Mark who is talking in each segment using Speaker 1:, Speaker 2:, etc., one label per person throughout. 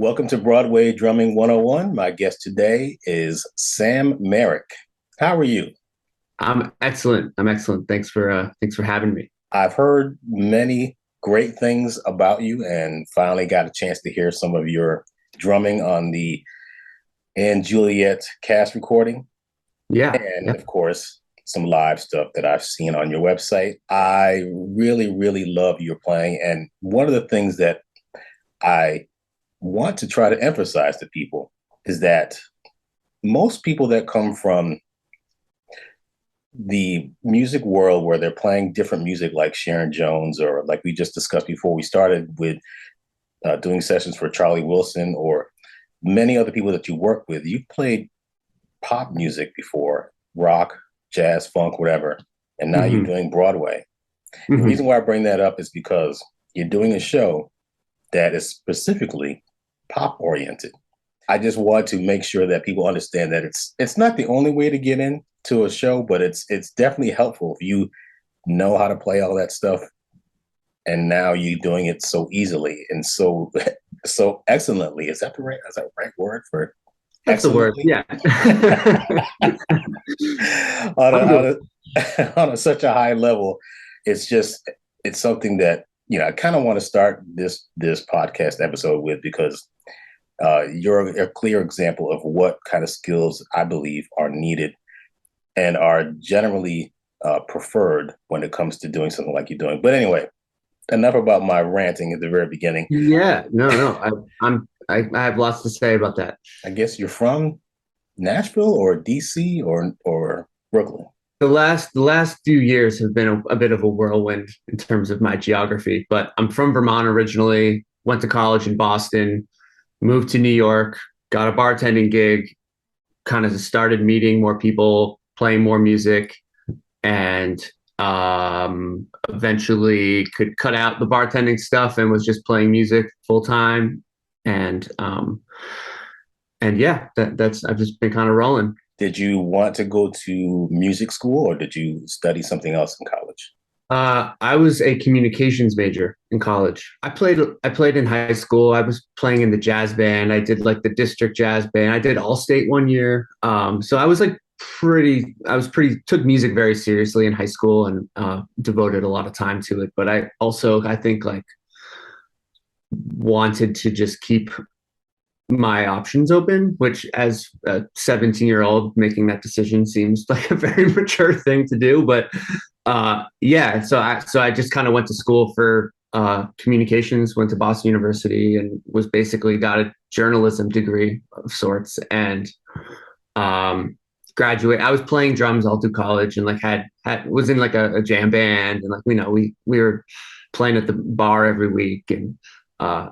Speaker 1: Welcome to Broadway Drumming 101. My guest today is Sam Merrick. How are you?
Speaker 2: I'm excellent. I'm excellent. Thanks for having me.
Speaker 1: I've heard many great things about you and finally got a chance to hear some of your drumming on the and Juliet cast recording.
Speaker 2: Yeah.
Speaker 1: And
Speaker 2: Yeah.
Speaker 1: of course, some live stuff that I've seen on your website. I really, really love your playing. And one of the things that I want to try to emphasize to people is that most people that come from the music world where they're playing different music like Sharon Jones, or like we just discussed before we started with doing sessions for Charlie Wilson or many other people that you work with, you've played pop music before, rock, jazz, funk, whatever, and now you're
Speaker 2: hmm
Speaker 1: doing Broadway. The
Speaker 2: hmm
Speaker 1: reason why I bring that up is because you're doing a show that is specifically pop oriented. I just want to make sure that people understand that it's not the only way to get into a show, but it's definitely helpful if you know how to play all that stuff, and now you're doing it so easily and so so excellently. Is that the right word for
Speaker 2: That's the word.
Speaker 1: excellently?
Speaker 2: Yeah.
Speaker 1: on a,
Speaker 2: I'm good.
Speaker 1: on on such a high level, it's just it's something that I kind of want to start this podcast episode with because you're a clear example of what kind of skills I believe are needed and are generally preferred when it comes to doing something like you're doing. But anyway, enough about my ranting at the very beginning.
Speaker 2: Yeah. No, no. I have lots to say about that.
Speaker 1: I guess you're from Nashville or DC or Brooklyn.
Speaker 2: The last few years have been a bit of a whirlwind in terms of my geography, but I'm from Vermont originally, went to college in Boston, moved to New York, got a bartending gig, kind of started meeting more people, playing more music, and eventually could cut out the bartending stuff and was just playing music full time. And yeah, that's I've just been kind of rolling.
Speaker 1: Did you want to go to music school or did you study something else in college?
Speaker 2: I was a communications major in college. I played in high school. I was playing in the jazz band. I did like the district jazz band. I did all state one year. So I was like pretty took music very seriously in high school and devoted a lot of time to it. But I think like wanted to just keep my options open, which as a 17-year-old making that decision seems like a very mature thing to do. But yeah, so I just kind of went to school for communications, went to Boston University, and was basically got a journalism degree of sorts. And graduate. I was playing drums all through college, and like had was in like a jam band, and like we were playing at the bar every week, and uh,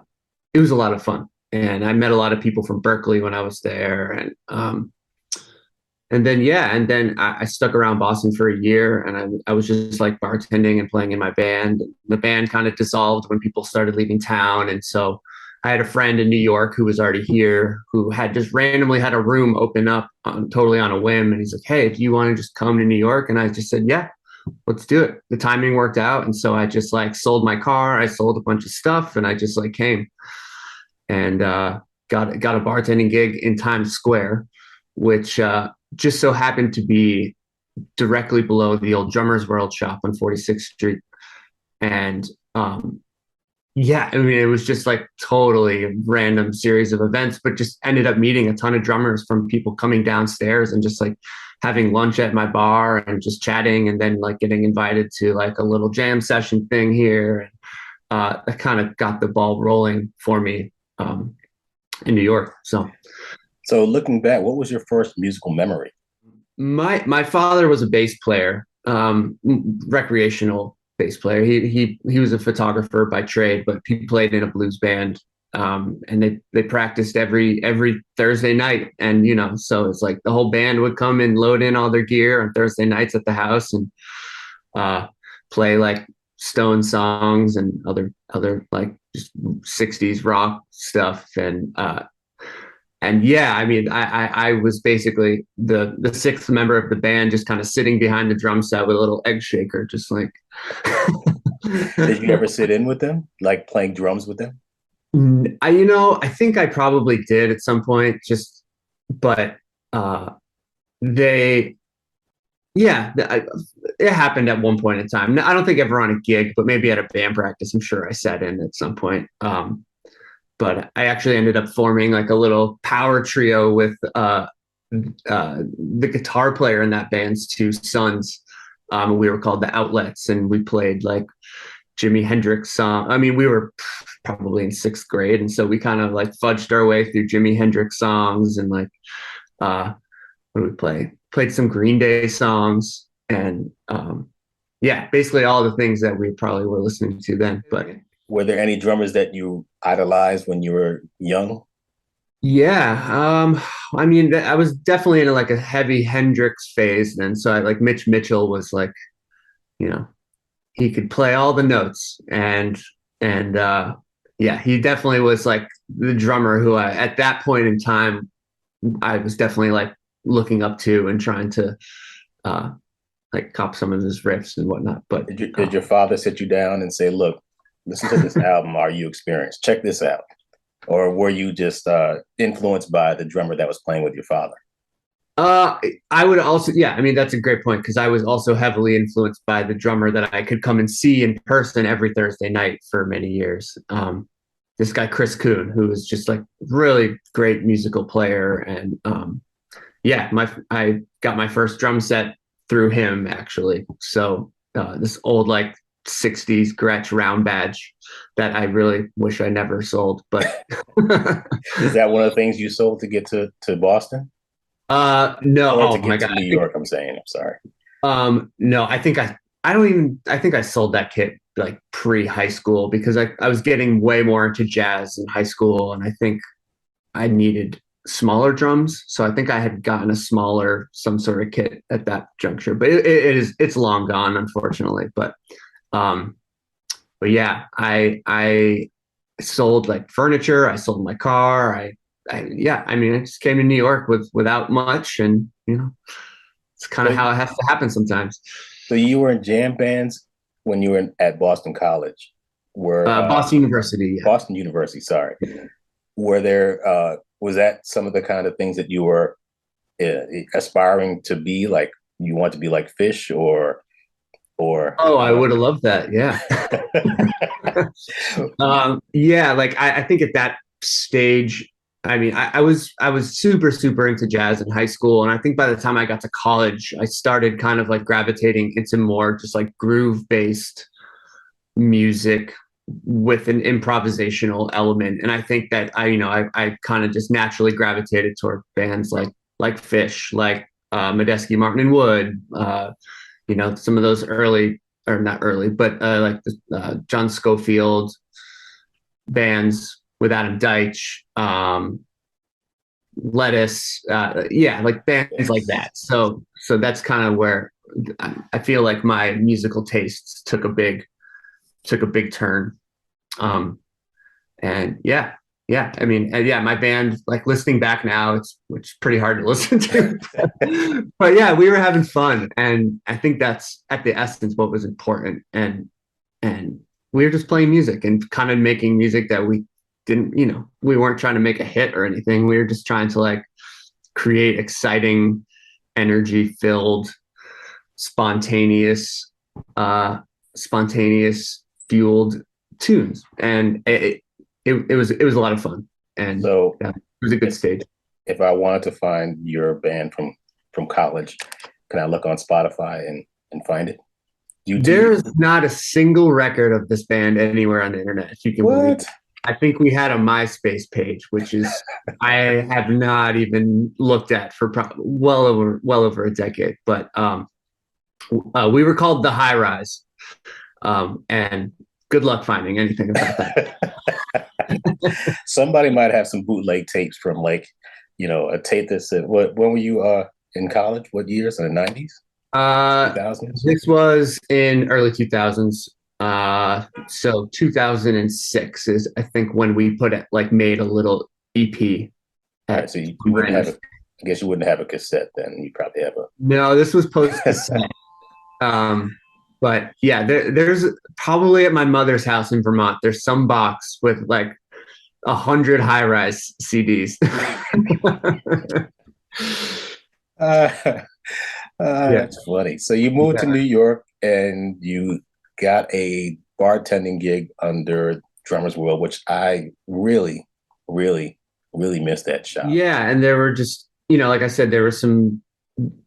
Speaker 2: it was a lot of fun. And I met a lot of people from Berkeley when I was there, and then yeah, and then I stuck around Boston for a year, and I was just like bartending and playing in my band. The band kind of dissolved when people started leaving town, and so I had a friend in New York who was already here who had just randomly had a room open up totally on a whim, and he's like, "Hey, if you want to just come to New York," and I just said, "Yeah, let's do it." The timing worked out, and so I just like sold my car, I sold a bunch of stuff, and I just like came and got a bartending gig in Times Square, which just so happened to be directly below the old Drummers World shop on 46th Street. And yeah, I mean, it was just like totally a random series of events, but just ended up meeting a ton of drummers from people coming downstairs and just like having lunch at my bar and just chatting, and then like getting invited to like a little jam session thing here. And that kind of got the ball rolling for me in New York. So
Speaker 1: So looking back, what was your first musical memory?
Speaker 2: my father was a bass player, recreational bass player. He was a photographer by trade, but he played in a blues band. And they practiced every Thursday night, and so it's like the whole band would come and load in all their gear on Thursday nights at the house and uh, play like Stone songs and other like just 60s rock stuff. And yeah, I mean, I was basically the sixth member of the band, just kind of sitting behind the drum set with a little egg shaker, just like
Speaker 1: Did you ever sit in with them, like playing drums with them?
Speaker 2: I think I probably did at some point, but uh, they, yeah, it happened at one point in time. I don't think ever on a gig, but maybe at a band practice. I'm sure I sat in at some point. But I actually ended up forming like a little power trio with the guitar player in that band's two sons. We were called the Outlets, and we played like Jimi Hendrix song. I mean, we were probably in sixth grade, and so we kind of like fudged our way through Jimi Hendrix songs and like what did we play? Played some Green Day songs, and yeah, basically all the things that we probably were listening to then. But
Speaker 1: Were there any drummers that you idolized when you were young?
Speaker 2: yeah, I mean, I was definitely in like a heavy Hendrix phase then. So I like Mitch Mitchell was like, you know, he could play all the notes, and yeah, he definitely was like the drummer who I at that point in time I was definitely like looking up to and trying to uh like cop some of his riffs and whatnot. But
Speaker 1: Did your father sit you down and say, "Look, listen to this album. Are you experienced? Check this out." Or were you just influenced by the drummer that was playing with your father?
Speaker 2: I would also, yeah, I mean, that's a great point because I was also heavily influenced by the drummer that I could come and see in person every Thursday night for many years. This guy, Chris Kuhn, who was just like really great musical player. And yeah, I got my first drum set through him actually. So this old like 60s Gretsch round badge that I really wish I never sold, but
Speaker 1: Is that one of the things you sold to get to Boston
Speaker 2: no,
Speaker 1: or to
Speaker 2: oh my
Speaker 1: get
Speaker 2: God.
Speaker 1: to New York? I'm saying, I'm sorry.
Speaker 2: No, I don't even, I think I sold that kit like pre high school because I was getting way more into jazz in high school. And I think I needed smaller drums. So I think I had gotten a smaller, some sort of kit at that juncture, but it's long gone, unfortunately. Um, but yeah, I sold like furniture. I sold my car. Yeah, I mean, I just came to New York without much, and it's kind
Speaker 1: So,
Speaker 2: of how it has to happen sometimes.
Speaker 1: so you were in jam bands when you were at Boston College, were
Speaker 2: Boston University, yeah.
Speaker 1: Boston University, sorry. Were there, was that some of the kind of things that you were aspiring to be like? You want to be like Fish or
Speaker 2: Oh, I would have loved that. Yeah. Yeah, like I think at that stage, I mean, I was super, super into jazz in high school. And I think by the time I got to college, I started kind of like gravitating into more just like groove based music with an improvisational element. And I think that I kind of just naturally gravitated toward bands like Fish, like Medeski, Martin and Wood, some of those early or not early, but like the John Scofield bands with Adam Deitch, Lettuce, yeah, like bands like
Speaker 1: yes.
Speaker 2: that. So that's kind of where I feel like my musical tastes took a big turn. Um, and yeah, I mean, and yeah, my band, like listening back now, it's pretty hard to listen to, but yeah, we were having fun, and I think that's at the essence what was important, and we were just playing music and kind of making music that we didn't, we weren't trying to make a hit or anything. We were just trying to like create exciting, energy filled, spontaneous, spontaneous fueled tunes, and it was a lot of fun, and
Speaker 1: So
Speaker 2: yeah, it was a good
Speaker 1: if,
Speaker 2: stage.
Speaker 1: if I wanted to find your band from college, can I look on Spotify and find it? YouTube?
Speaker 2: There's not a single record of this band anywhere on the internet, if you can believe
Speaker 1: What?
Speaker 2: it. I think we had a MySpace page, which is I have not even looked at for well over a decade. But we were called the High Rise, and good luck finding anything about that.
Speaker 1: Somebody might have some bootleg tapes from like, a tape that said, what, when were you in college? What years? In the 90s?
Speaker 2: Uh,
Speaker 1: 2000s?
Speaker 2: this was in early 2000s. So 2006 is I think when we made a little EP
Speaker 1: All right,
Speaker 2: at
Speaker 1: so you wouldn't have I guess you wouldn't have a cassette then. You probably have
Speaker 2: No, this was post
Speaker 1: a.
Speaker 2: cassette. But yeah, there's probably at my mother's house in Vermont, there's some box with like 100 high-rise CDs.
Speaker 1: Uh,
Speaker 2: Yeah.
Speaker 1: that's funny. So you moved to
Speaker 2: Yeah.
Speaker 1: New York and you got a bartending gig under Drummers World, which I really, really, really miss that shop.
Speaker 2: Yeah, and there were just, like I said, there were some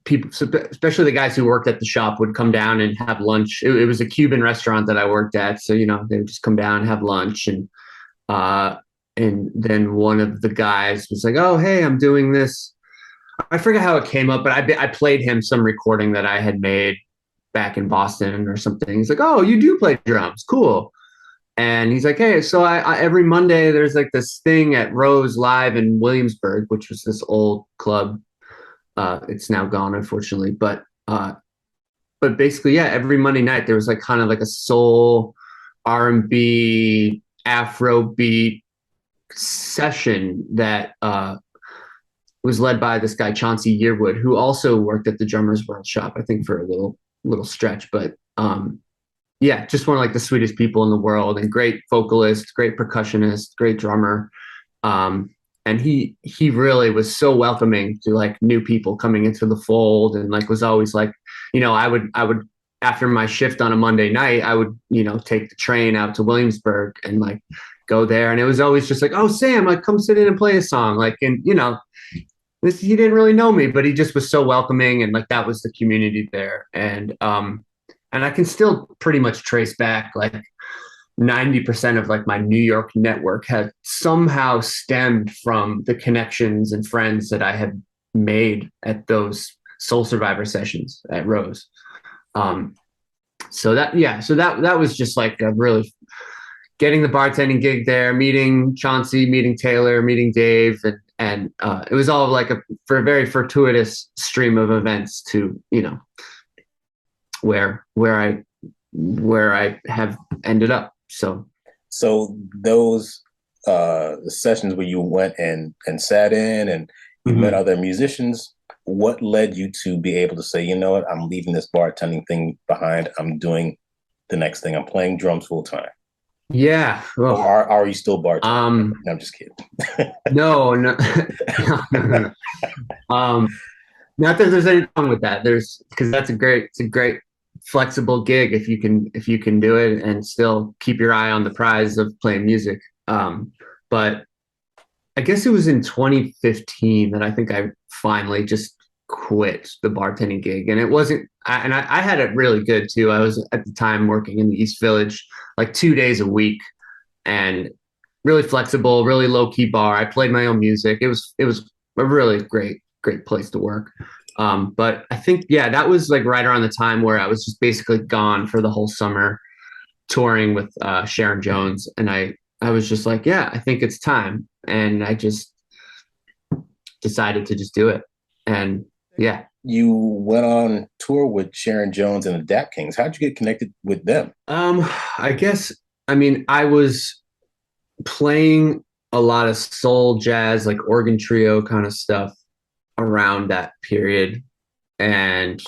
Speaker 2: people, especially the guys who worked at the shop, would come down and have lunch. It was a Cuban restaurant that I worked at, so they would just come down and have lunch, uh, and then one of the guys was like, "Oh, hey, I'm doing this." I forget how it came up, but I played him some recording that I had made back in Boston or something. He's like, "Oh, you do play drums? Cool." And he's like, "Hey, so I every Monday there's like this thing at Rose Live in Williamsburg, which was this old club. It's now gone, unfortunately, but basically, yeah, every Monday night there was like kind of like a soul R&B Afro beat session that was led by this guy Chauncey Yearwood, who also worked at the Drummers World shop, I think, for a little stretch. But yeah, just one of like the sweetest people in the world, and great vocalist, great percussionist, great drummer. Um, and he really was so welcoming to like new people coming into the fold, and like was always like, I would after my shift on a Monday night, I would take the train out to Williamsburg and like go there, and it was always just like, "Oh, Sam, like come sit in and play a song," like, and he didn't really know me, but he just was so welcoming, and like that was the community there. And I can still pretty much trace back like 90% of like my New York network had somehow stemmed from the connections and friends that I had made at those Soul Survivor sessions at Rose. Um, so that was just like a really getting the bartending gig there, meeting Chauncey, meeting Taylor, meeting Dave, and it was all like for a very fortuitous stream of events to where I have ended up.
Speaker 1: So those sessions where you went and sat in and you met other musicians, what led you to be able to say, you know what, I'm leaving this bartending thing behind. I'm doing the next thing. I'm playing drums full time.
Speaker 2: Yeah.
Speaker 1: Or
Speaker 2: Well,
Speaker 1: are you still bartending? No, I'm just kidding.
Speaker 2: no, no, no. Not that there's anything wrong with that. Because it's a great flexible gig if you can do it and still keep your eye on the prize of playing music. But I guess it was in 2015 that I think I finally just quit the bartending gig, and it wasn't. I had it really good too. I was at the time working in the East Village like 2 days a week, and really flexible, really low key bar. I played my own music. It was a really great place to work. But I think, yeah, that was like right around the time where I was just basically gone for the whole summer touring with Sharon Jones. And I was just like, yeah, I think it's time. And I just decided to just do it. And yeah.
Speaker 1: You went on tour with Sharon Jones and the Dap Kings. How'd you get connected with them?
Speaker 2: I guess, I mean, I was playing a lot of soul jazz, like organ trio kind of stuff around that period, and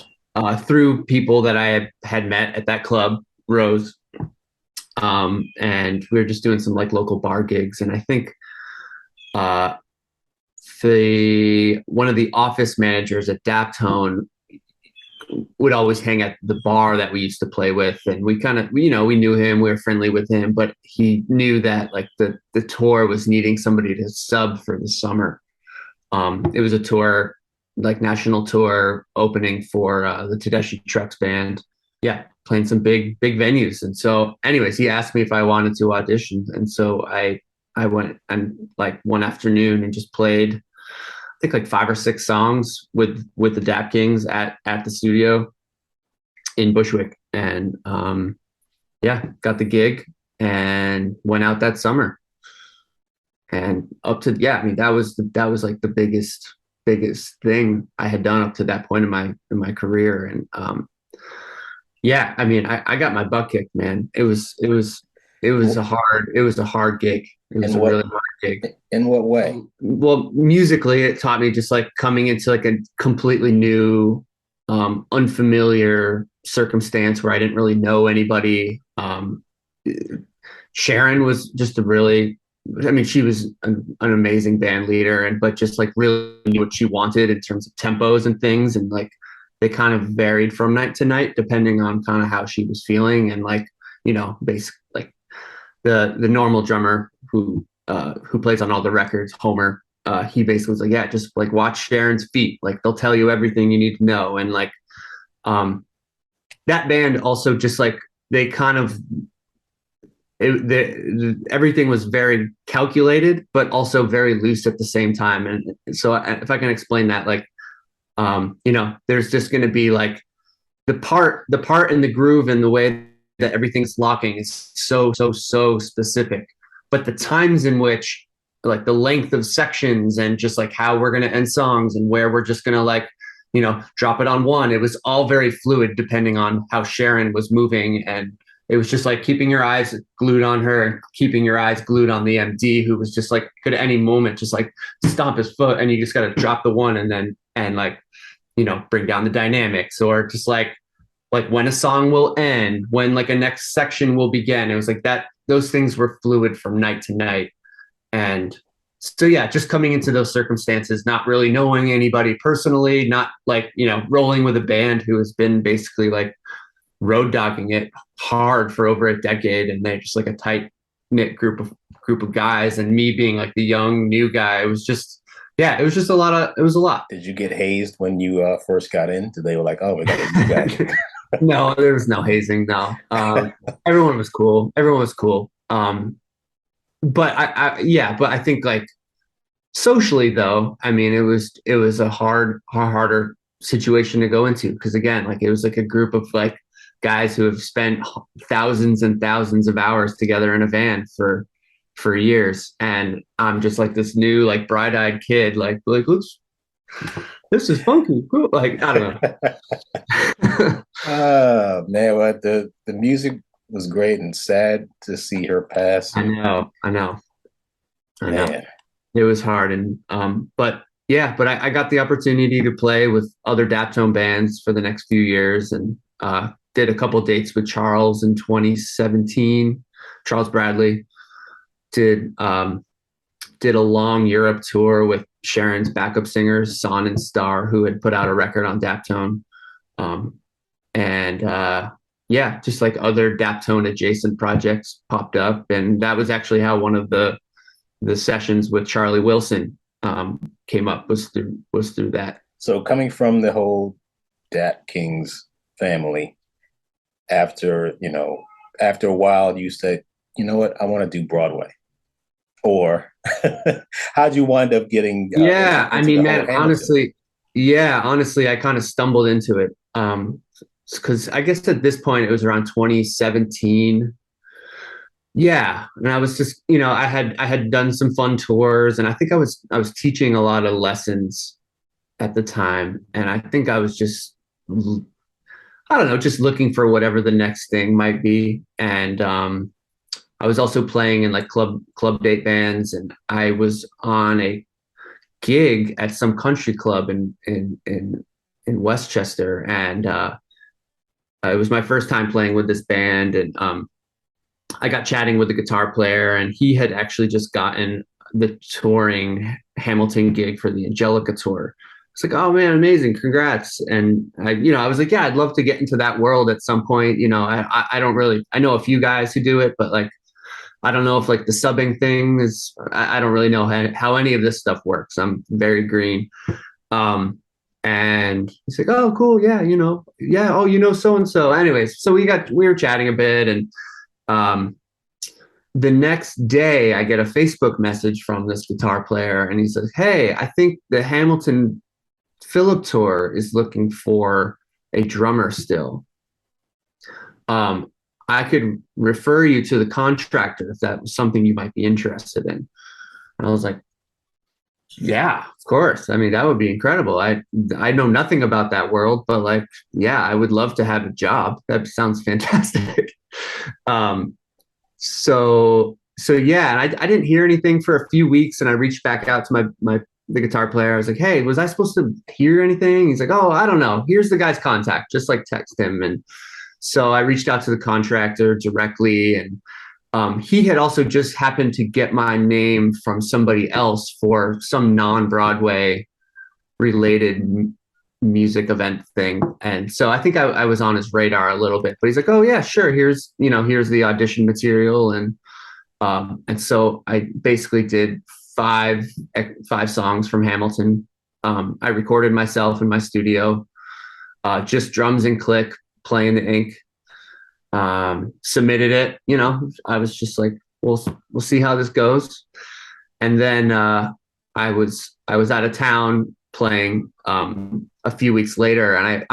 Speaker 2: through people that I had met at that club, Rose. And we were just doing some like local bar gigs, and I think uh, the one of the office managers at Daptone would always hang at the bar that we used to play with, and we kind of we knew him, we were friendly with him, but he knew that like the tour was needing somebody to sub for the summer. It was a tour, like national tour opening for the Tedeschi Trucks band. Yeah, playing some big venues. And so anyways, he asked me if I wanted to audition, and so I went and like one afternoon and just played I think like 5 or 6 songs with the Dap Kings at the studio in Bushwick. And yeah, got the gig and went out that summer. And up to, yeah, I mean, that was like the biggest thing I had done up to that point in my career. And yeah, I mean, I got my butt kicked, man. It was a hard gig. It was
Speaker 1: In
Speaker 2: a
Speaker 1: what
Speaker 2: really hard gig.
Speaker 1: in what way?
Speaker 2: Well, musically, it taught me just like coming into like a completely new, unfamiliar circumstance where I didn't really know anybody. Sharon was just a really I mean, she was an amazing band leader, and but just like really knew what she wanted in terms of tempos and things, and like they kind of varied from night to night depending on kind of how she was feeling, and like basically like the normal drummer who plays on all the records, Homer. He basically was like, yeah, just like watch Sharon's feet, like they'll tell you everything you need to know, and like um, that band also just like they kind of everything was very calculated, but also very loose at the same time. And so, if I can explain that, like, there's just going to be like the part and the groove and the way that everything's locking is so specific. But the times in which, like, the length of sections and just like how we're going to end songs and where we're just going to like, drop it on one, it was all very fluid depending on how Sharon was moving. And it was just like keeping your eyes glued on her and keeping your eyes glued on the MD, who was just like could at any moment just like stomp his foot, and you just got to drop the one and then like bring down the dynamics, or just like when a song will end, when like a next section will begin. It was like that. Those things were fluid from night to night, and so yeah, just coming into those circumstances, not really knowing anybody personally, not like rolling with a band who has been basically like road dogging it hard for over a decade, and they're just like a tight knit group of guys, and me being like the young new guy, it was just a lot.
Speaker 1: Did you get hazed when you first got in? Did they were like, oh, we got a new guy?
Speaker 2: No, there was no hazing. No, everyone was cool. But I think like socially though, I mean, it was a harder situation to go into, because again, like it was like a group of like guys who have spent thousands and thousands of hours together in a van for years, and I'm just like this new like bright-eyed kid, like looks, this is funky, cool. Like I don't know.
Speaker 1: Oh man, what the music was great, and sad to see her pass.
Speaker 2: I know.
Speaker 1: Man.
Speaker 2: It was hard, and but I got the opportunity to play with other Daptone bands for the next few years, and did a couple dates with Charles in 2017. Charles Bradley did a long Europe tour with Sharon's backup singers, Saun and Starr, who had put out a record on Daptone. Just like other Daptone adjacent projects popped up, and that was actually how one of the sessions with Charlie Wilson came up, was through that.
Speaker 1: So coming from the whole Dap Kings family, after a while, you said, you know what, I want to do Broadway. Or how'd you wind up getting?
Speaker 2: I mean, man, honestly, I kind of stumbled into it. Because I guess at this point it was around 2017. Yeah, and I was just, I had done some fun tours, and I think I was teaching a lot of lessons at the time, and I think I was just, I don't know, just looking for whatever the next thing might be. And I was also playing in like club date bands, and I was on a gig at some country club in Westchester, and it was my first time playing with this band, and I got chatting with the guitar player, and he had actually just gotten the touring Hamilton gig for the Angelica tour. It's like, oh man, amazing, congrats. And I was like, yeah, I'd love to get into that world at some point. I don't really, I know a few guys who do it, but like, I don't know if like the subbing thing is, I don't really know how any of this stuff works. I'm very green. And he's like, oh, cool. Yeah. Oh, so-and-so. Anyways, so we were chatting a bit, and the next day I get a Facebook message from this guitar player, and he says, hey, I think the Hamilton Philip tour is looking for a drummer still. I could refer you to the contractor if that was something you might be interested in. And I was like, yeah, of course. I mean, that would be incredible. I know nothing about that world, but like, yeah, I would love to have a job. That sounds fantastic. So yeah, and I didn't hear anything for a few weeks, and I reached back out to the guitar player. I was like, hey, was I supposed to hear anything? He's like, oh, I don't know. Here's the guy's contact. Just like text him. And so I reached out to the contractor directly, and He had also just happened to get my name from somebody else for some non-Broadway related music event thing. And so I think I was on his radar a little bit, but he's like, oh yeah, sure. Here's the audition material. And so I basically did five songs from Hamilton. I recorded myself in my studio, just drums and click, playing the ink. Submitted it. I was just like, we'll see how this goes. And then I was out of town playing a few weeks later, and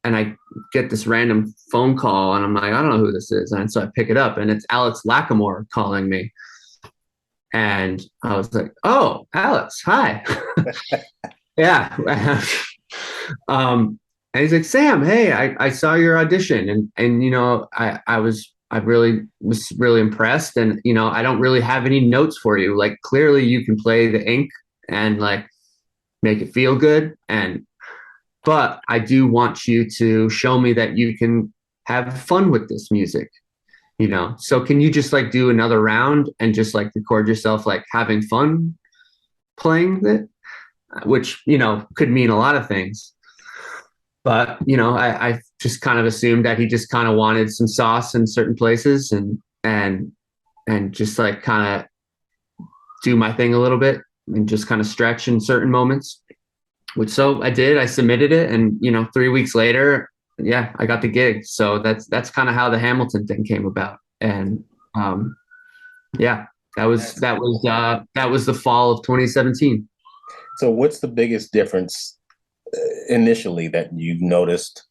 Speaker 2: I get this random phone call, and I'm like, I don't know who this is, and so I pick it up, and it's Alex Lacamoire calling me, and I was like, oh, Alex, hi. Yeah. And he's like, Sam, hey, I saw your audition, and I really was really impressed, and I don't really have any notes for you. Like, clearly you can play the ink and like make it feel good, but I do want you to show me that you can have fun with this music. So can you just like do another round and just like record yourself like having fun playing it, which could mean a lot of things. But I just kind of assumed that he just kind of wanted some sauce in certain places, and just like kind of do my thing a little bit and just kind of stretch in certain moments. Which so I did. I submitted it, and 3 weeks later, yeah, I got the gig. So that's kind of how the Hamilton thing came about. And yeah, that was the fall of 2017.
Speaker 1: So what's the biggest difference initially that you've noticed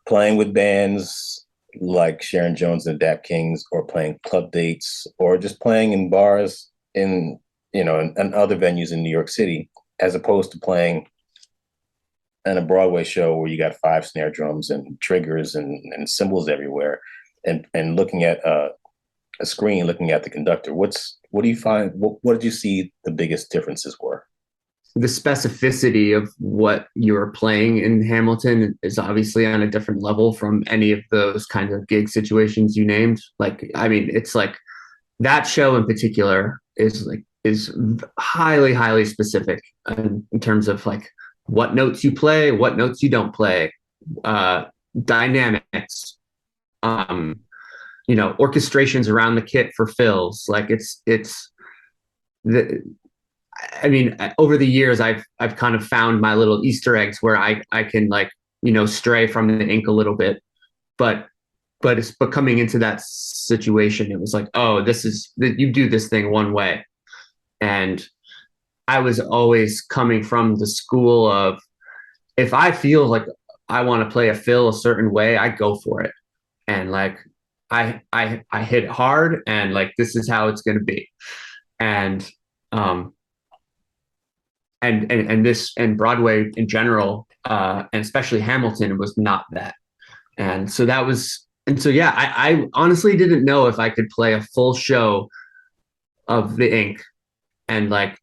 Speaker 1: playing with bands like Sharon Jones and the Dap Kings, or playing club dates, or just playing in bars in and other venues in New York City, as opposed to playing in a Broadway show where you got 5 snare drums and triggers and cymbals everywhere, and looking at a screen, looking at the conductor? What do you find? What did you see the biggest differences were?
Speaker 2: The specificity of what you're playing in Hamilton is obviously on a different level from any of those kinds of gig situations you named. Like, I mean, it's like that show in particular is highly, highly specific in terms of like what notes you play, what notes you don't play, dynamics, orchestrations around the kit for fills. Like over the years, I've kind of found my little Easter eggs where I can like, stray from the ink a little bit, but coming into that situation, it was like, oh, you do this thing one way. And I was always coming from the school of, if I feel like I want to play a fill a certain way, I go for it. And like, I hit it hard, and like, this is how it's going to be. And Broadway in general, and especially Hamilton, was not that. And so yeah, I honestly didn't know if I could play a full show of the ink and like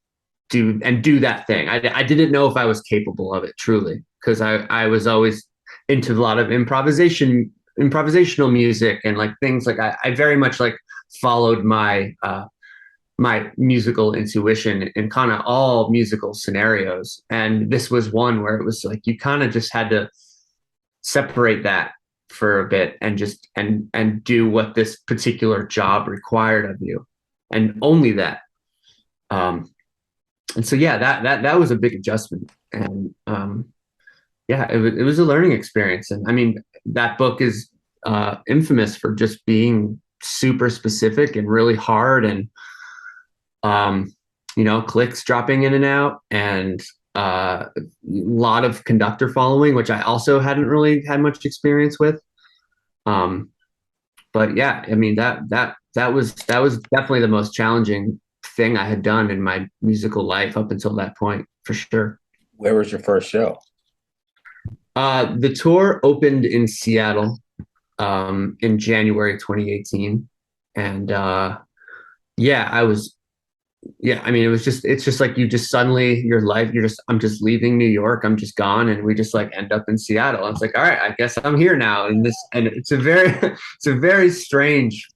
Speaker 2: do that thing. I didn't know if I was capable of it, truly, because I was always into a lot of improvisational music, and like things like I very much like followed my musical intuition in kind of all musical scenarios. And this was one where it was like, you kind of just had to separate that for a bit and just, and do what this particular job required of you, and only that. And so, yeah, that was a big adjustment. And yeah, it was a learning experience. And I mean, that book is infamous for just being super specific and really hard, and clicks dropping in and out, and a lot of conductor following, which I also hadn't really had much experience with. But yeah, I mean, that was definitely the most challenging thing I had done in my musical life up until that point, for sure.
Speaker 1: Where was your first show?
Speaker 2: The tour opened in Seattle in January 2018, and yeah, I mean, it's just like, you just suddenly, your life, I'm just leaving New York, I'm just gone, and we just like end up in Seattle. And it's like, all right, I guess I'm here now. And it's a very strange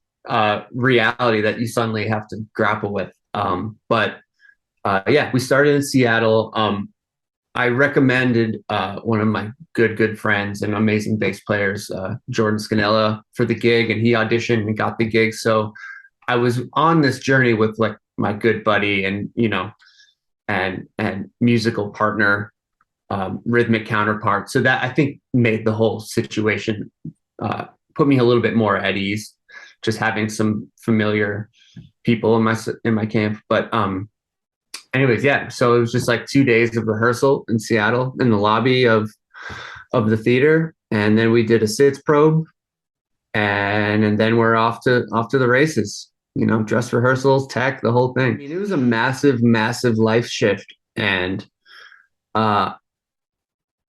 Speaker 2: reality that you suddenly have to grapple with. But yeah, we started in Seattle. I recommended one of my good friends and amazing bass players, Jordan Scannella, for the gig, and he auditioned and got the gig. So I was on this journey with like my good buddy and and musical partner, rhythmic counterpart. So that I think made the whole situation put me a little bit more at ease, just having some familiar people in my camp. But anyways, yeah. So it was just like 2 days of rehearsal in Seattle in the lobby of the theater, and then we did a sits probe, and then we're off to the races. Dress rehearsals, tech, the whole thing. I mean, it was a massive life shift, uh,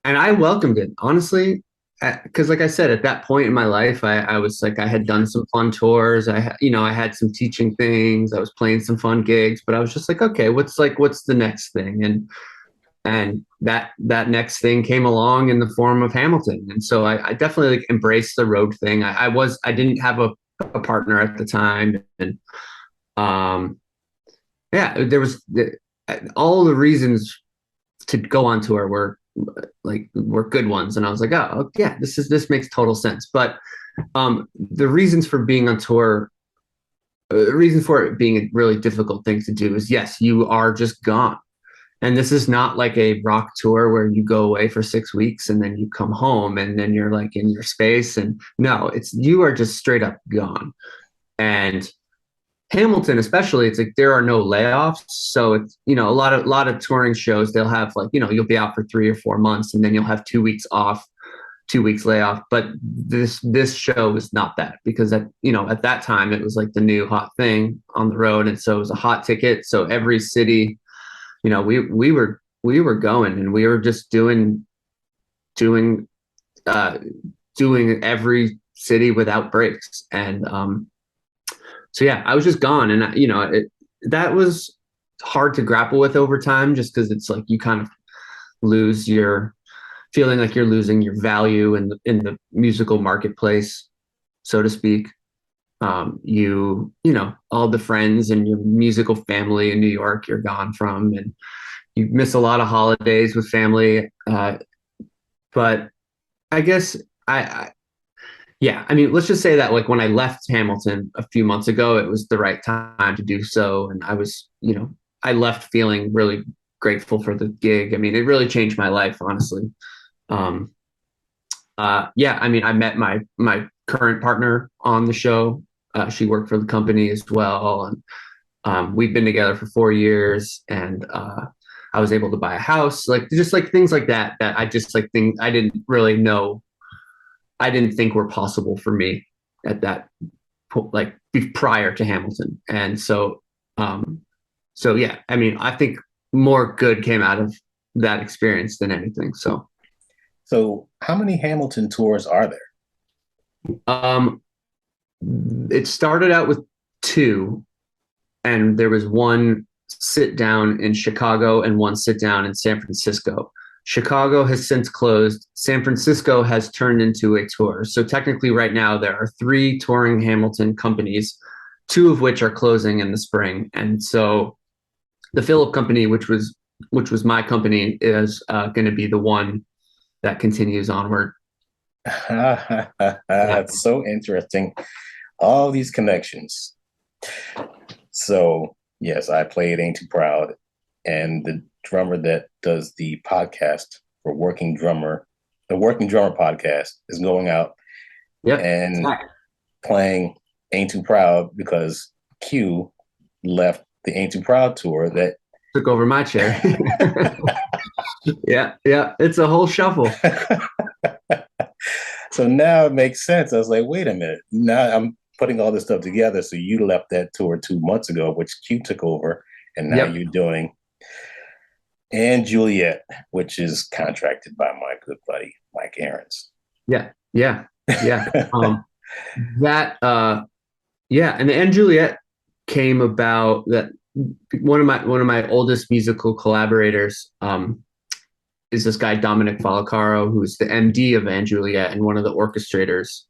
Speaker 2: and I welcomed it honestly, because like I said, at that point in my life, I was like I had done some fun tours. I had some teaching things. I was playing some fun gigs, but I was just like, okay, what's the next thing? And that next thing came along in the form of Hamilton, and so I definitely like embraced the road thing. I didn't have a partner at the time, and yeah, there was all the reasons to go on tour were good ones, and I was like, oh yeah, this makes total sense. But the reasons for being on tour, the reason for it being a really difficult thing to do is, yes, you are just gone. And this is not like a rock tour where you go away for 6 weeks and then you come home and then you're like in your space. And no, you are just straight up gone. And Hamilton, especially, it's like there are no layoffs. So it's, a lot of touring shows, they'll have like, you'll be out for 3 or 4 months and then you'll have 2 weeks off, 2 weeks layoff. But this show was not that, because at that time it was like the new hot thing on the road. And so it was a hot ticket. So every city, we were going, and we were just doing every city without breaks. And so yeah, I was just gone, and that was hard to grapple with over time, just because it's like you kind of lose your feeling like you're losing your value in the musical marketplace, so to speak. All the friends and your musical family in New York you're gone from, and you miss a lot of holidays with family. But I guess yeah, I mean, let's just say that like when I left Hamilton a few months ago, it was the right time to do so. And I was, I left feeling really grateful for the gig. I mean, it really changed my life, honestly. Yeah, I mean, I met my current partner on the show. She worked for the company as well, and we've been together for 4 years. And I was able to buy a house, like just like things like that I just like things I didn't really know, I didn't think were possible for me at that like prior to Hamilton. And so yeah, I mean, I think more good came out of that experience than anything. So
Speaker 1: how many Hamilton tours are there?
Speaker 2: It started out with 2, and there was one sit down in Chicago and one sit down in San Francisco. Chicago has since closed. San Francisco has turned into a tour. So technically right now there are 3 touring Hamilton companies, 2 of which are closing in the spring. And so the Philip company, which was my company, is going to be the one that continues onward.
Speaker 1: That's so interesting. All these connections. So yes, I played Ain't Too Proud, and the drummer that does the podcast for Working Drummer, the Working Drummer podcast, is going out and playing Ain't Too Proud because Q left the Ain't Too Proud tour that
Speaker 2: took over my chair. Yeah, it's a whole shuffle.
Speaker 1: So now it makes sense. I was like, wait a minute. Now I'm putting all this stuff together. So you left that tour 2 months ago, which Q took over, and now you're doing and Juliet, which is contracted by my good buddy Mike Aarons.
Speaker 2: Yeah. And Juliet came about that one of my oldest musical collaborators is this guy Dominic Falacaro, who's the MD of And Juliet and one of the orchestrators.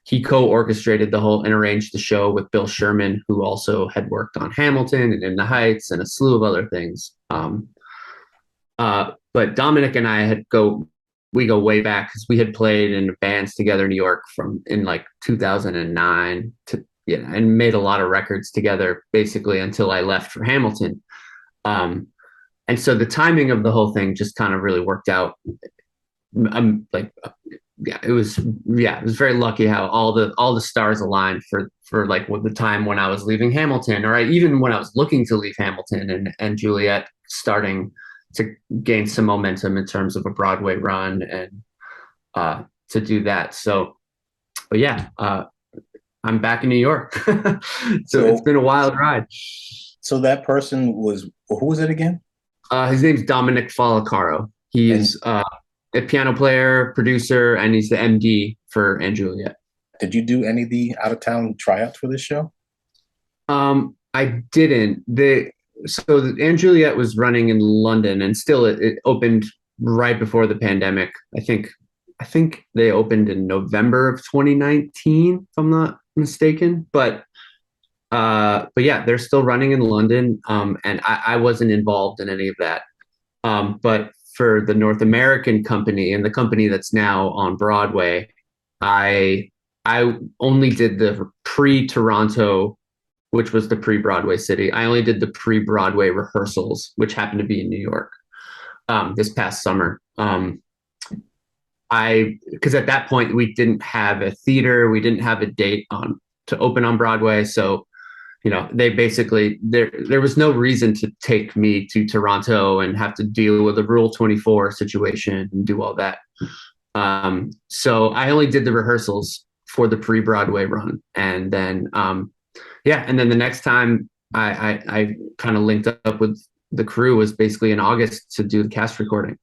Speaker 2: he co-orchestrated the whole and arranged the show with Bill Sherman, who also had worked on Hamilton and In the Heights and a slew of other things. But Dominic and I we go way back because we had played in bands together in New York from in like 2009 to, yeah, and made a lot of records together basically until I left for Hamilton. And so the timing of the whole thing just kind of really worked out. Like, it was very lucky how all the stars aligned for like with the time when I was leaving Hamilton, or even when I was looking to leave Hamilton, and Juliet starting to gain some momentum in terms of a Broadway run and to do that. So, but yeah, I'm back in New York. So it's been a wild ride.
Speaker 1: So that person was, who was it again?
Speaker 2: His name's Dominic Follicaro. He's a piano player, producer, and he's the MD for & Juliet.
Speaker 1: Did you do any of the out-of-town tryouts for this show?
Speaker 2: I didn't. So & Juliet was running in London, and still it opened right before the pandemic. I think they opened in November of 2019, if I'm not mistaken. But yeah, they're still running in London, and I wasn't involved in any of that. But for the North American company and the company that's now on Broadway, I only did the pre-Toronto, which was the pre-Broadway city. I only did the pre-Broadway rehearsals, which happened to be in New York this past summer. Because at that point we didn't have a theater, we didn't have a date to open on Broadway, so they basically there was no reason to take me to Toronto and have to deal with the Rule 24 situation and do all that. So I only did the rehearsals for the pre-Broadway run, and then and then the next time I kind of linked up with the crew was basically in August to do the cast recording.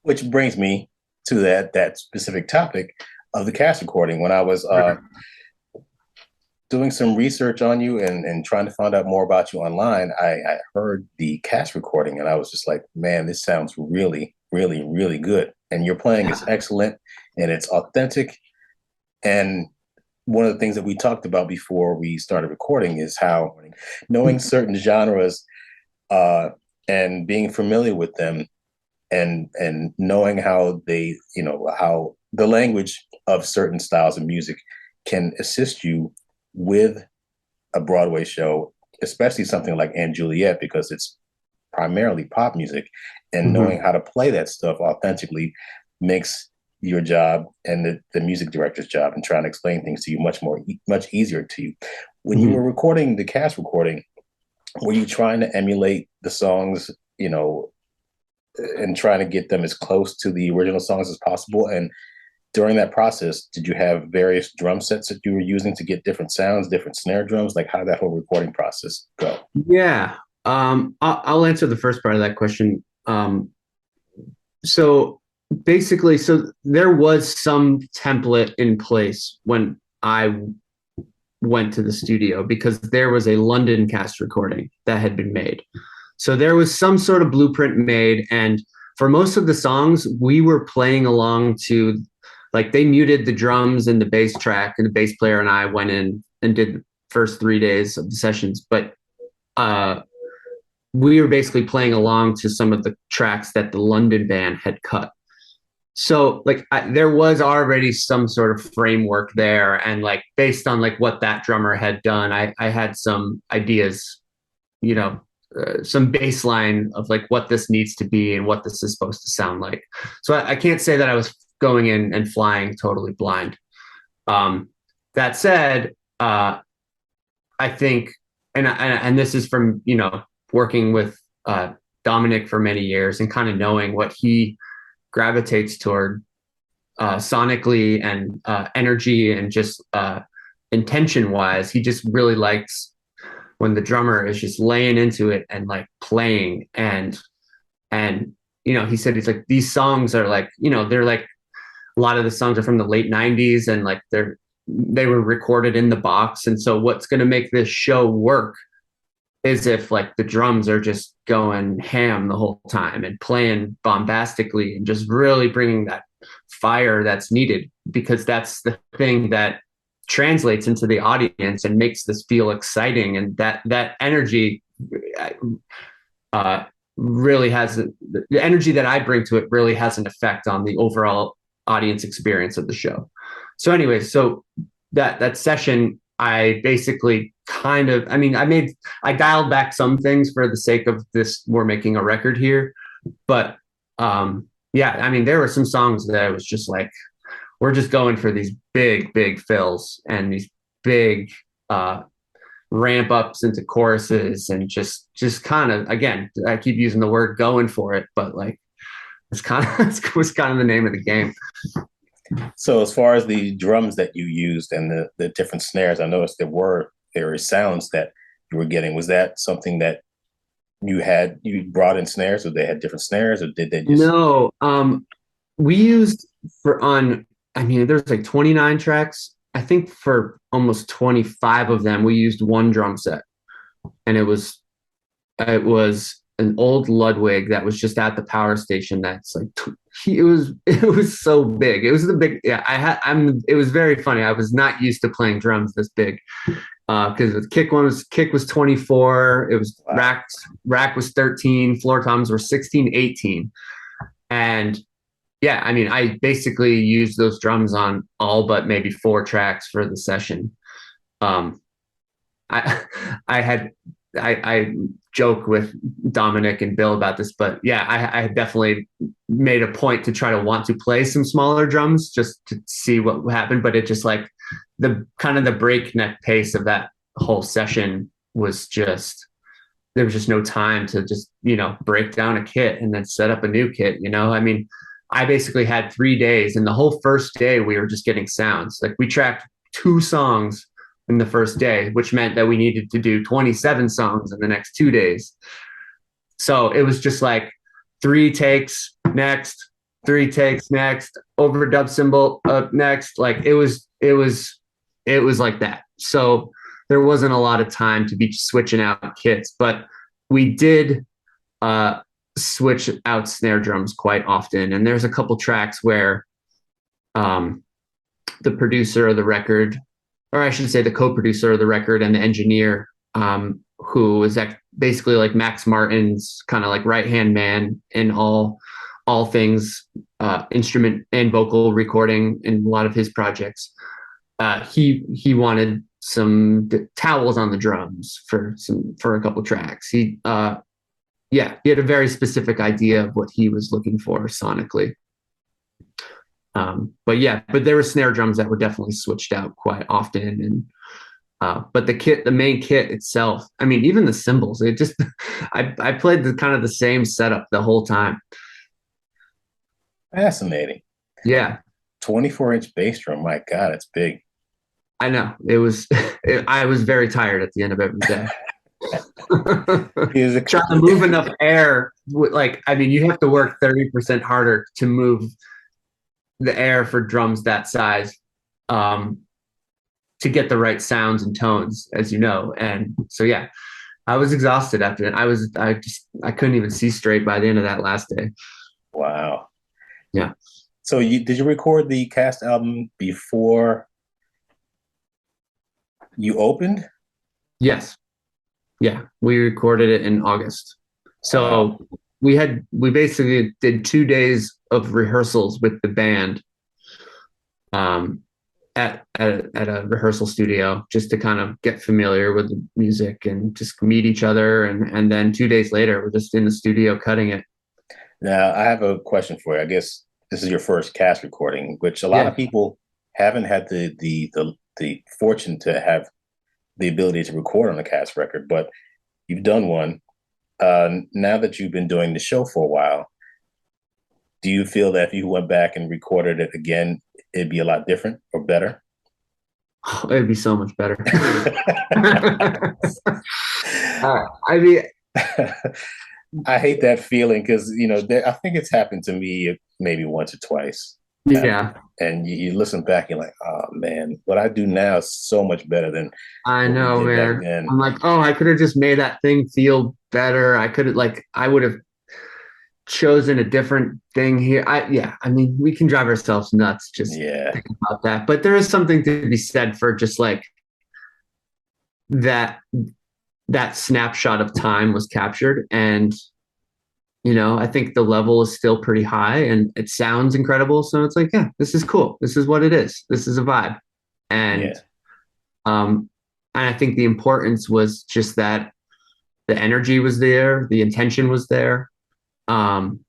Speaker 1: Which brings me to that specific topic of the cast recording. When I was doing some research on you and trying to find out more about you online, I heard the cast recording, and I was just like, man, this sounds really, really, really good. And your playing is excellent, and it's authentic. And one of the things that we talked about before we started recording is how knowing certain genres and being familiar with them and knowing how they, how the language of certain styles of music can assist you with a Broadway show, especially something like & Juliet, because it's primarily pop music, and knowing how to play that stuff authentically makes your job and the music director's job and trying to explain things to you much easier to you. When you were recording the cast recording, were you trying to emulate the songs, and trying to get them as close to the original songs as possible? And during that process, did you have various drum sets that you were using to get different sounds, different snare drums? Like, how did that whole recording process go?
Speaker 2: Yeah, I'll answer the first part of that question. So basically, there was some template in place when I went to the studio, because there was a London cast recording that had been made. So there was some sort of blueprint made, and for most of the songs, we were playing along to, like, they muted the drums and the bass track, and the bass player and I went in and did the first 3 days of the sessions. But we were basically playing along to some of the tracks that the London band had cut. So like there was already some sort of framework there, and like based on like what that drummer had done, I had some ideas, some baseline of like what this needs to be and what this is supposed to sound like. So I can't say that I was going in and flying totally blind. That said, I think, and this is from working with Dominic for many years and kind of knowing what he gravitates toward sonically and energy and just intention wise. He just really likes when the drummer is just laying into it and like playing and he said, he's like, these songs are like, they're like, a lot of the songs are from the late 90s, and like they were recorded in the box. And so what's going to make this show work is if like the drums are just going ham the whole time and playing bombastically and just really bringing that fire that's needed. because that's the thing that translates into the audience and makes this feel exciting. And that energy uh, really has the energy that I bring to it really has an effect on the overall audience experience of the show. So anyway, so that session, I basically kind of, I mean, I dialed back some things for the sake of this. We're making a record here, but yeah, I mean, there were some songs that I was just like, we're just going for these big fills and these big ramp ups into choruses, and just kind of, again, I keep using the word going for it, but like it's kind of it was kind of the name of the game.
Speaker 1: So as far as the drums that you used and the different snares, I noticed there were sounds that you were getting. Was that something that you brought in snares, or they had different snares, or did they just?
Speaker 2: No, we used for on, I mean, there's like 29 tracks. I think for almost 25 of them, we used one drum set, and it was an old Ludwig that was just at the power station. That's like it was so big. It was the big, yeah. It was very funny. I was not used to playing drums this big, because the kick was 24. It was
Speaker 1: Wow.
Speaker 2: rack was 13. Floor toms were 16, 18, and yeah, I mean, I basically used those drums on all but maybe 4 tracks for the session. Um, I I had I joke with Dominic and Bill about this, but yeah, I definitely made a point to try to want to play some smaller drums just to see what happened. But it just like the kind of the breakneck pace of that whole session was just, there was just no time to just, break down a kit and then set up a new kit. I mean, I basically had 3 days, and the whole first day we were just getting sounds. Like we tracked 2 songs in the first day, which meant that we needed to do 27 songs in the next 2 days. So it was just like 3 takes next, 3 takes next, overdub cymbal up next. Like it was like that. So there wasn't a lot of time to be switching out kits, but we did switch out snare drums quite often. And there's a couple tracks where the producer of the record, or I should say the co-producer of the record and the engineer, who is basically like Max Martin's kind of like right-hand man in all things instrument and vocal recording in a lot of his projects. He wanted some towels on the drums for a couple tracks. He had a very specific idea of what he was looking for sonically. But there were snare drums that were definitely switched out quite often. And but the main kit itself, I mean, even the cymbals, it just, I played the kind of the same setup the whole time.
Speaker 1: Fascinating.
Speaker 2: Yeah.
Speaker 1: 24-inch bass drum. My God, it's big.
Speaker 2: I know. It was, I was very tired at the end of every day. Trying to move enough air. Like, I mean, you have to work 30% harder to move the air for drums that size, to get the right sounds and tones, as you know. And so, yeah, I was exhausted after that. I couldn't even see straight by the end of that last day.
Speaker 1: Wow.
Speaker 2: Yeah.
Speaker 1: So did you record the cast album before you opened?
Speaker 2: Yes. Yeah. We recorded it in August. So we basically did 2 days of rehearsals with the band at a rehearsal studio, just to kind of get familiar with the music and just meet each other. And then 2 days later, we're just in the studio cutting it.
Speaker 1: Now, I have a question for you. I guess this is your first cast recording, which a lot of people haven't had the fortune to have the ability to record on a cast record, but you've done one. Now that you've been doing the show for a while, do you feel that if you went back and recorded it again, it'd be a lot different or better?
Speaker 2: Oh, it'd be so much better. I mean,
Speaker 1: I hate that feeling because, I think it's happened to me maybe once or twice.
Speaker 2: Yeah.
Speaker 1: And you listen back, you're like, oh man, what I do now is so much better than
Speaker 2: I know, man. I'm like, oh, I could have just made that thing feel better. I would have, chosen a different thing here. I mean, we can drive ourselves nuts just
Speaker 1: Yeah.
Speaker 2: thinking about that. But there is something to be said for just like that that snapshot of time was captured. And I think the level is still pretty high and it sounds incredible. So it's like, yeah, this is cool. This is what it is. This is a vibe. And
Speaker 1: Yeah.
Speaker 2: um and I think the importance was just that the energy was there, the intention was there. Um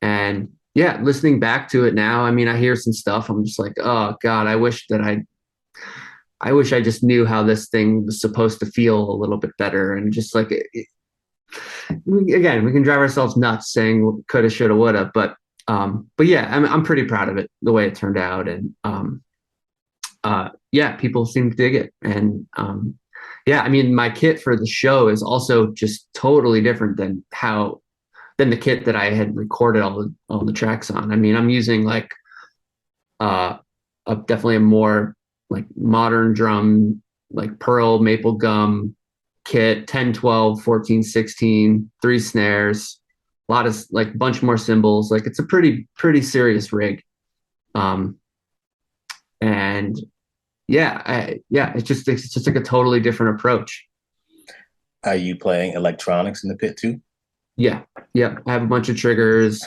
Speaker 2: and yeah, listening back to it now, I mean, I hear some stuff. I'm just like, oh God, I wish I just knew how this thing was supposed to feel a little bit better. And just like again, we can drive ourselves nuts saying coulda, shoulda, woulda, but yeah, I'm pretty proud of it the way it turned out, and yeah, people seem to dig it, and yeah, I mean, my kit for the show is also just totally different than the kit that I had recorded all the tracks on. I mean, I'm using like definitely a more like modern drum, like pearl maple gum kit, 10, 12, 14, 16, 3 snares, a lot of like bunch more cymbals. Like it's a pretty serious rig. Um and yeah, it's just like a totally different approach.
Speaker 1: Are you playing electronics in the pit too?
Speaker 2: Yeah. Yeah. I have a bunch of triggers,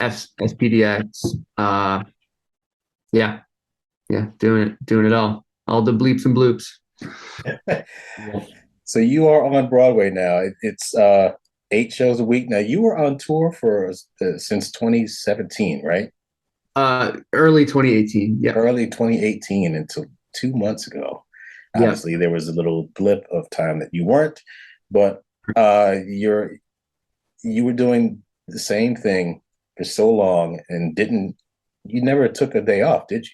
Speaker 2: SPDX, yeah, yeah, doing it all the bleeps and bloops. Yeah.
Speaker 1: So you are on Broadway now. It's 8 shows a week. Now you were on tour for since 2017, right?
Speaker 2: Early 2018. Yeah.
Speaker 1: Early 2018 until 2 months ago.
Speaker 2: Yeah.
Speaker 1: Obviously, there was a little blip of time that you weren't, but you were doing the same thing for so long and didn't. You never took a day off, did you?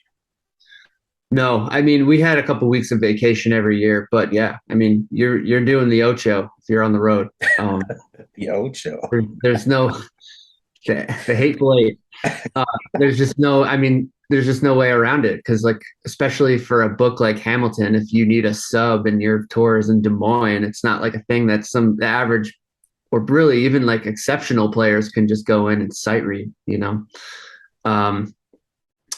Speaker 2: No, I mean, we had a couple weeks of vacation every year, but yeah, I mean, you're doing the Ocho if you're on the road. Um,
Speaker 1: The old show.
Speaker 2: there's no the hateful eight. There's just no, I mean, there's just no way around it because, like, especially for a book like Hamilton, if you need a sub and your tour is in Des Moines, it's not like a thing that some the average or really even like exceptional players can just go in and sight read. Um,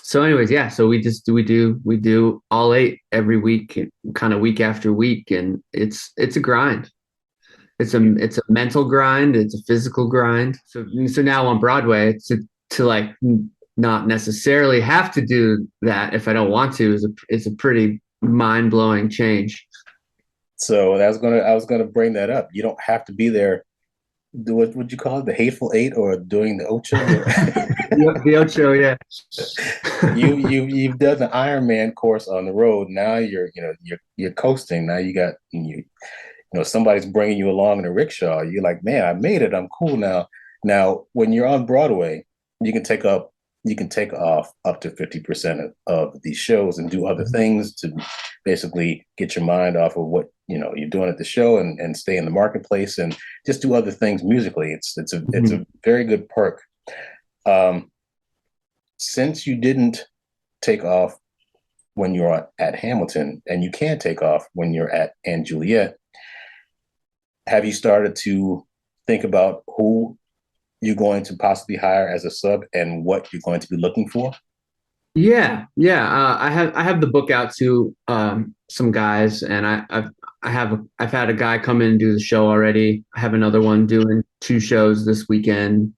Speaker 2: so anyways, yeah, so we do all eight every week, kind of week after week, and it's a grind. It's a mental grind, it's a physical grind. So now on Broadway to like not necessarily have to do that if I don't want to is a pretty mind-blowing change.
Speaker 1: So I was gonna bring that up. You don't have to be there. What would you call it? The hateful eight or doing the ocho?
Speaker 2: The Ocho, yeah.
Speaker 1: You've done the Iron Man course on the road. Now you're coasting. Now somebody's bringing you along in a rickshaw. You're like, man, I made it. I'm cool now. Now, when you're on Broadway, you can take up you can take off up to 50% of these shows and do other things to basically get your mind off of what you're doing at the show and stay in the marketplace and just do other things musically. It's a very good perk. Um, since you didn't take off when you're at Hamilton and you can take off when you're at and Juliet, have you started to think about who you're going to possibly hire as a sub and what you're going to be looking for?
Speaker 2: Yeah, yeah. I have the book out to some guys, and I've had a guy come in and do the show already. I have another one doing 2 shows this weekend,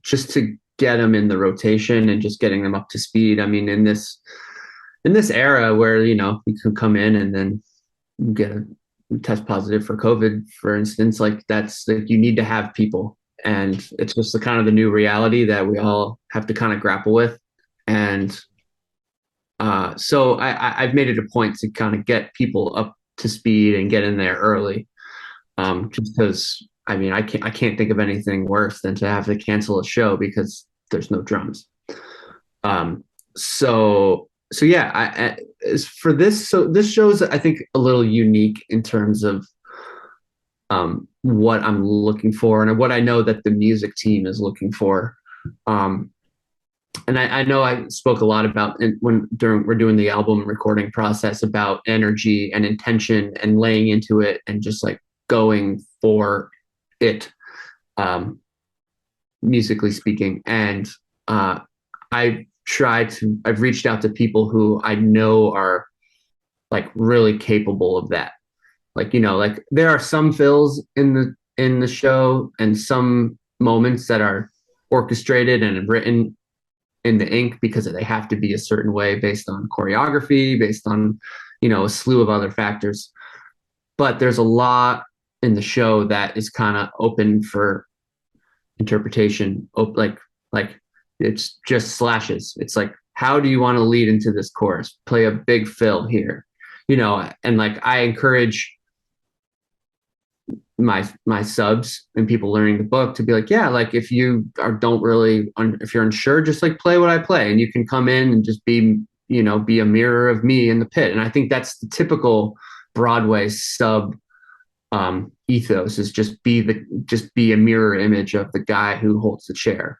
Speaker 2: just to get them in the rotation and just getting them up to speed. I mean, in this era where you can come in and then get a test positive for COVID, for instance, like that's like you need to have people, and it's just the kind of the new reality that we all have to kind of grapple with. And so I've made it a point to kind of get people up to speed and get in there early, just because I mean I can't think of anything worse than to have to cancel a show because there's no drums. So yeah, as for this, so this show's I think a little unique in terms of what I'm looking for and what I know that the music team is looking for. And I know I spoke a lot about during we're doing the album recording process about energy and intention and laying into it and just like going for it. Um, musically speaking. And I I've reached out to people who I know are like really capable of that. Like, like there are some fills in the show and some moments that are orchestrated and written in the ink because they have to be a certain way based on choreography, based on, a slew of other factors. But there's a lot in the show that is kind of open for interpretation. Like it's just slashes. It's like, how do you want to lead into this chorus? Play a big fill here, and like I encourage my subs and people learning the book to be like, yeah, like if you don't really if you're unsure, just like play what I play, and you can come in and just be be a mirror of me in the pit. And I think that's the typical Broadway sub ethos, is just be a mirror image of the guy who holds the chair.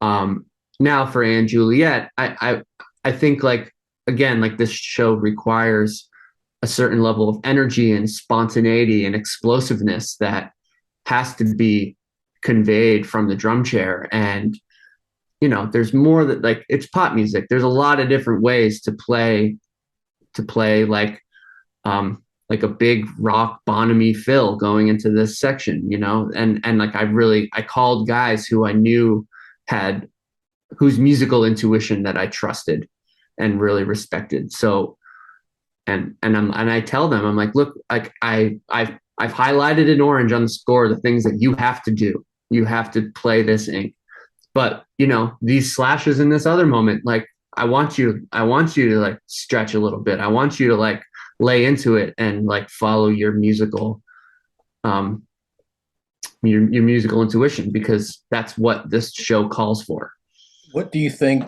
Speaker 2: Now for And Juliet, I think, like, again, like this show requires a certain level of energy and spontaneity and explosiveness that has to be conveyed from the drum chair. And, there's more that, like, it's pop music. There's a lot of different ways to play like a big rock Bonham fill going into this section, and like I called guys who I knew had whose musical intuition that I trusted and really respected. So, and I tell them, I'm like, look, like I've highlighted in orange on the score the things that you have to do. You have to play this ink. But these slashes in this other moment, like I want you to like stretch a little bit. I want you to like lay into it and like follow your musical your musical intuition, because that's what this show calls for.
Speaker 1: What do you think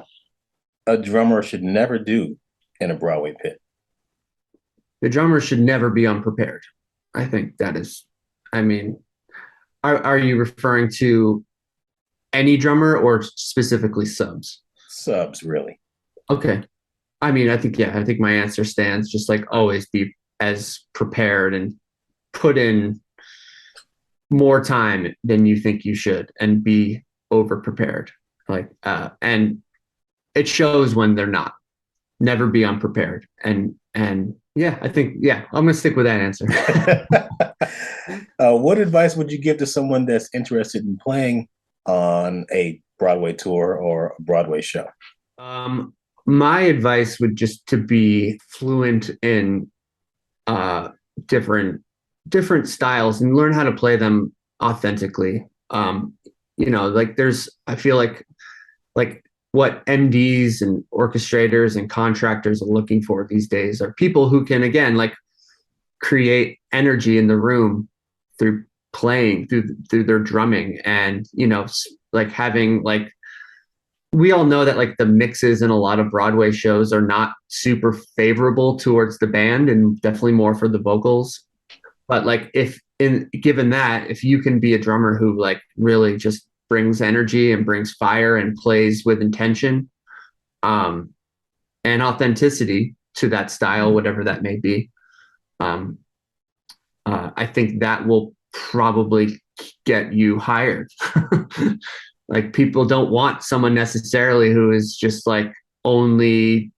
Speaker 1: a drummer should never do in a Broadway pit?
Speaker 2: The drummer should never be unprepared. I think that is, I mean, are you referring to any drummer or specifically subs?
Speaker 1: Subs, really.
Speaker 2: Okay. I mean, I think my answer stands. Just like always be as prepared and put in more time than you think you should and be over prepared. Like, and it shows when they're not. Never be unprepared. And yeah, I think, yeah, I'm going to stick with that answer.
Speaker 1: What advice would you give to someone that's interested in playing on a Broadway tour or a Broadway show?
Speaker 2: My advice would just to be fluent in different styles and learn how to play them authentically. Like I feel like what MDs and orchestrators and contractors are looking for these days are people who can, again, like create energy in the room through playing, through their drumming, and like having, like, we all know that like the mixes in a lot of Broadway shows are not super favorable towards the band and definitely more for the vocals. But like given that, if you can be a drummer who like really just brings energy and brings fire and plays with intention and authenticity to that style, whatever that may be, I think that will probably get you hired. Like, people don't want someone necessarily who is just like only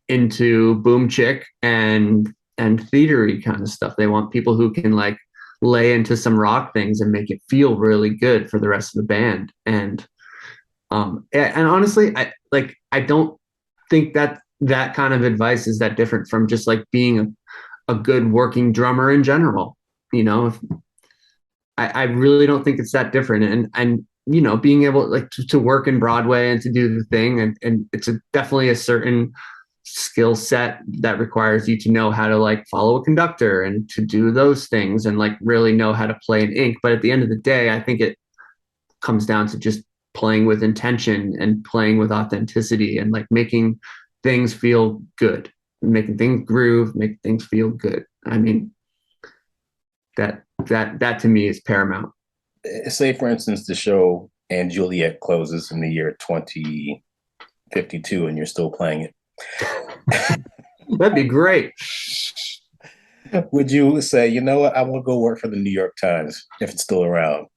Speaker 2: into boom chick and theatery kind of stuff. They want people who can like lay into some rock things and make it feel really good for the rest of the band. And honestly, I don't think that kind of advice is that different from just like being a good working drummer in general. I really don't think it's that different. And being able like to work in Broadway and to do the thing, and it's definitely a certain skill set that requires you to know how to like follow a conductor and to do those things and like really know how to play an ink. But at the end of the day, I think it comes down to just playing with intention and playing with authenticity and like making things feel good, making things groove, making things feel good. I mean, that to me is paramount.
Speaker 1: Say, for instance, the show And Juliet closes in the year 2052 and you're still playing it.
Speaker 2: That'd be great.
Speaker 1: Would you say, you know what, I want to go work for the New York Times if it's still around?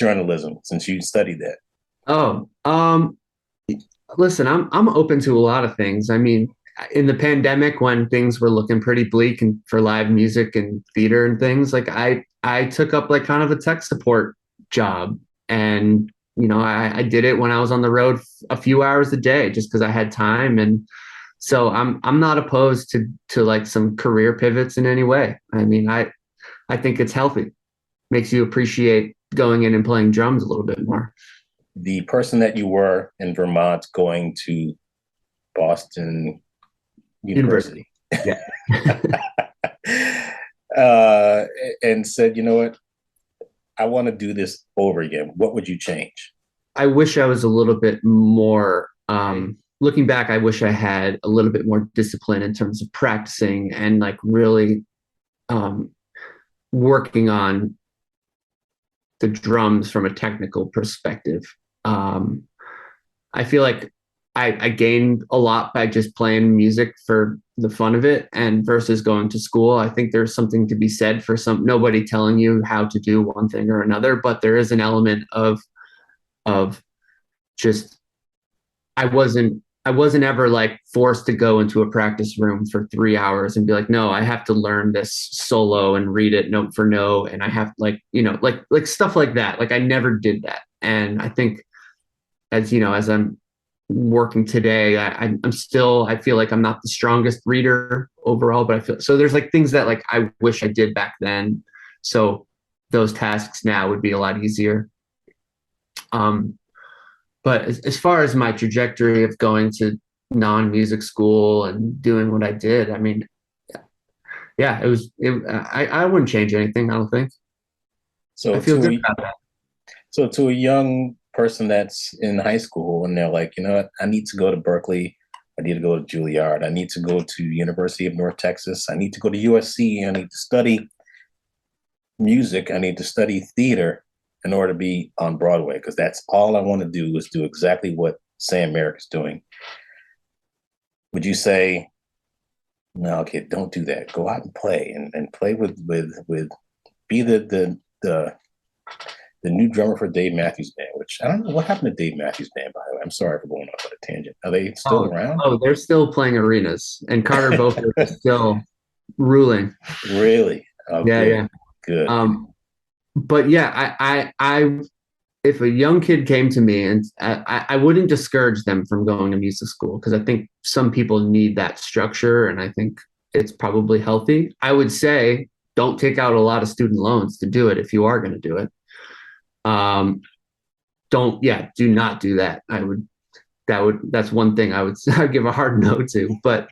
Speaker 1: journalism since you studied that?
Speaker 2: Oh, listen, I'm open to a lot of things. I mean, in the pandemic when things were looking pretty bleak and for live music and theater and things, like I took up like kind of a tech support job. And I did it when I was on the road a few hours a day just because I had time. And so I'm not opposed to like some career pivots in any way. I mean, I think it's healthy. Makes you appreciate going in and playing drums a little bit more.
Speaker 1: The person that you were in Vermont going to Boston University.
Speaker 2: Yeah.
Speaker 1: And said, you know what? I want to do this over again. What would you change?
Speaker 2: I wish I was a little bit more, looking back, I wish I had a little bit more discipline in terms of practicing and like really working on the drums from a technical perspective. I feel like I gained a lot by just playing music for the fun of it, and versus going to school. I think there's something to be said for nobody telling you how to do one thing or another, but there is an element of just I wasn't ever like forced to go into a practice room for 3 hours and be like, no, I have to learn this solo and read it note for note, and I have like like stuff like that. Like I never did that, and I think as I'm working today, I'm still, I feel like I'm not the strongest reader overall, but I feel so there's like things that like I wish I did back then. So those tasks now would be a lot easier. But as far as my trajectory of going to non-music school and doing what I did, I mean, yeah, I wouldn't change anything, I don't think.
Speaker 1: So
Speaker 2: I feel
Speaker 1: to
Speaker 2: good
Speaker 1: a,
Speaker 2: about that.
Speaker 1: so to a young person that's in high school and they're like, you know what, I need to go to Berkeley, I need to go to Juilliard, I need to go to University of North Texas, I need to go to USC, I need to study music, I need to study theater in order to be on Broadway, because that's all I want to do is do exactly what Sam Merrick is doing. Would you say, no, kid, don't do that. Go out and play and play with be the new drummer for Dave Matthews Band, which I don't know what happened to Dave Matthews Band, by the way. I'm sorry for going off on a tangent. Are they still around?
Speaker 2: Oh, they're still playing arenas, and Carter Beauford is still ruling.
Speaker 1: Really? Oh,
Speaker 2: Yeah,
Speaker 1: good,
Speaker 2: yeah.
Speaker 1: good.
Speaker 2: But yeah, if a young kid came to me, and I wouldn't discourage them from going to music school, because I think some people need that structure, and I think it's probably healthy. I would say don't take out a lot of student loans to do it if you are going to do it. Do not do that. That's one thing I'd give a hard no to.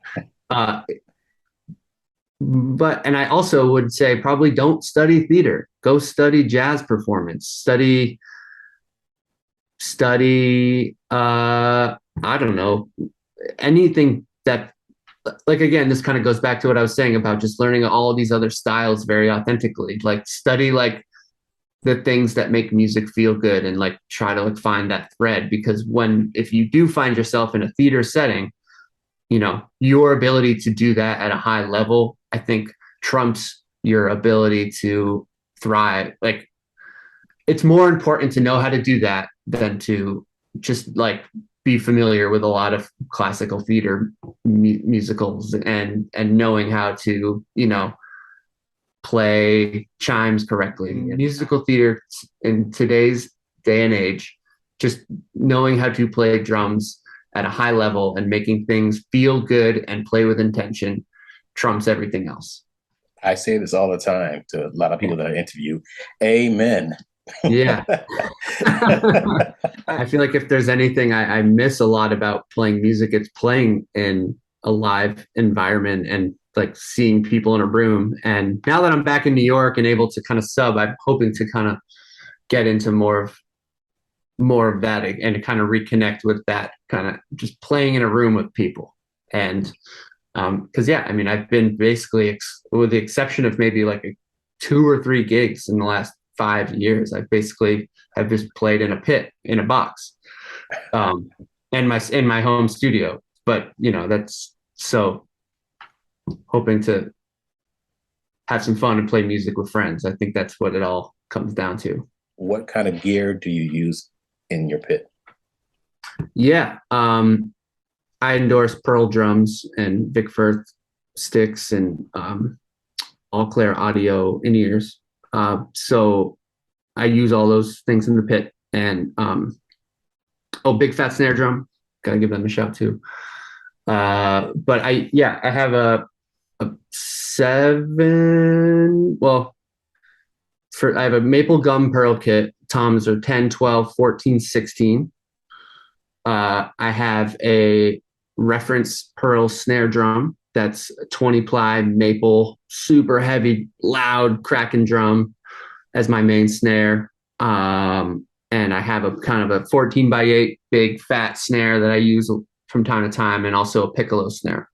Speaker 2: And I also would say probably don't study theater. Go study jazz performance. Study I don't know, anything that, like, again, this kind of goes back to what I was saying about just learning all these other styles very authentically. Like study like the things that make music feel good, and like try to like find that thread, because if you do find yourself in a theater setting, your ability to do that at a high level, I think, trumps your ability to thrive. Like, it's more important to know how to do that than to just like be familiar with a lot of classical theater musicals and knowing how to, play chimes correctly. And musical theater in today's day and age, just knowing how to play drums at a high level and making things feel good and play with intention trumps everything else.
Speaker 1: I say this all the time to a lot of people that I interview. Amen.
Speaker 2: Yeah. I feel like if there's anything I miss a lot about playing music, it's playing in a live environment and like seeing people in a room. And now that I'm back in New York and able to kind of sub, I'm hoping to kind of get into more of that and kind of reconnect with that kind of just playing in a room with people. And because I mean, I've been basically with the exception of maybe like 2 or 3 gigs in the last 5 years, I've just played in a pit in a box, and in my home studio. But that's so hoping to have some fun and play music with friends. I think that's what it all comes down to.
Speaker 1: what kind of gear do you use in your pit?
Speaker 2: Yeah. I endorse Pearl drums and Vic Firth sticks and All Clair audio in ears. So I use all those things in the pit. And Big Fat Snare Drum, gotta give them a shout too. But I have a seven. Well, I have a maple gum pearl kit. Toms are 10, 12, 14, 16. I have a reference pearl snare drum that's 20 ply maple, super heavy, loud, cracking drum as my main snare. And I have a kind of a 14x8 big fat snare that I use from time to time, and also a piccolo snare,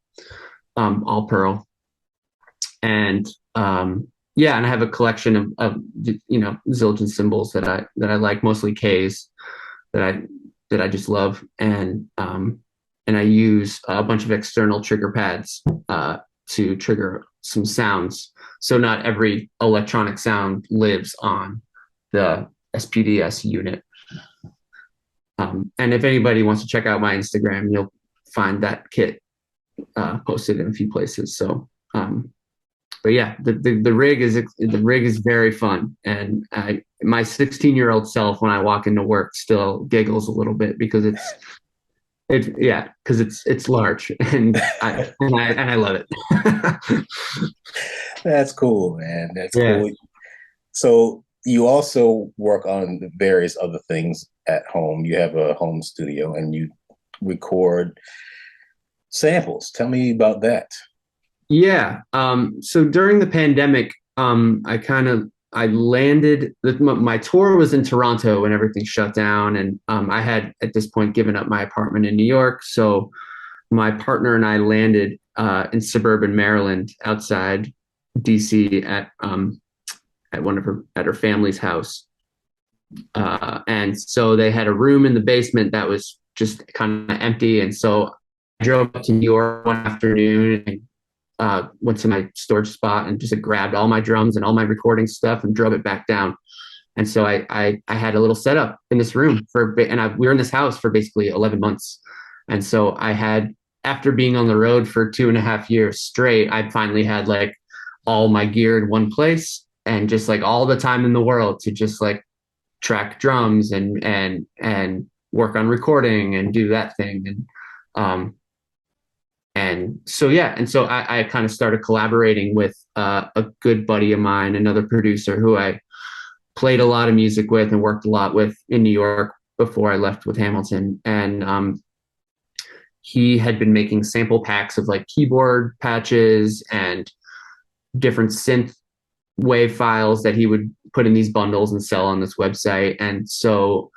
Speaker 2: all pearl. And and I have a collection of Zildjian cymbals that I like, mostly K's that I just love, and I use a bunch of external trigger pads to trigger some sounds. So not every electronic sound lives on the SPDS unit. And if anybody wants to check out my Instagram, you'll find that kit posted in a few places. So, but yeah, the rig is very fun, and my 16-year-old self, when I walk into work, still giggles a little bit because it's large, and I love it.
Speaker 1: That's cool, man. That's
Speaker 2: Yeah.
Speaker 1: cool. So you also work on various other things at home. You have a home studio and you record samples. Tell me about that.
Speaker 2: Yeah. So during the pandemic, I landed. My tour was in Toronto when everything shut down, and I had at this point given up my apartment in New York. So my partner and I landed in suburban Maryland, outside DC, at her family's house, and so they had a room in the basement that was just kind of empty, and so I drove up to New York one afternoon and went to my storage spot and just grabbed all my drums and all my recording stuff and drove it back down. And so I had a little setup in this room we were in this house for basically 11 months. And so after being on the road for 2.5 years straight, I finally had like all my gear in one place and just like all the time in the world to just like track drums and work on recording and do that thing. And so I kind of started collaborating with a good buddy of mine, another producer who I played a lot of music with and worked a lot with in New York before I left with Hamilton. And he had been making sample packs of like keyboard patches and different synth wave files that he would put in these bundles and sell on this website. And so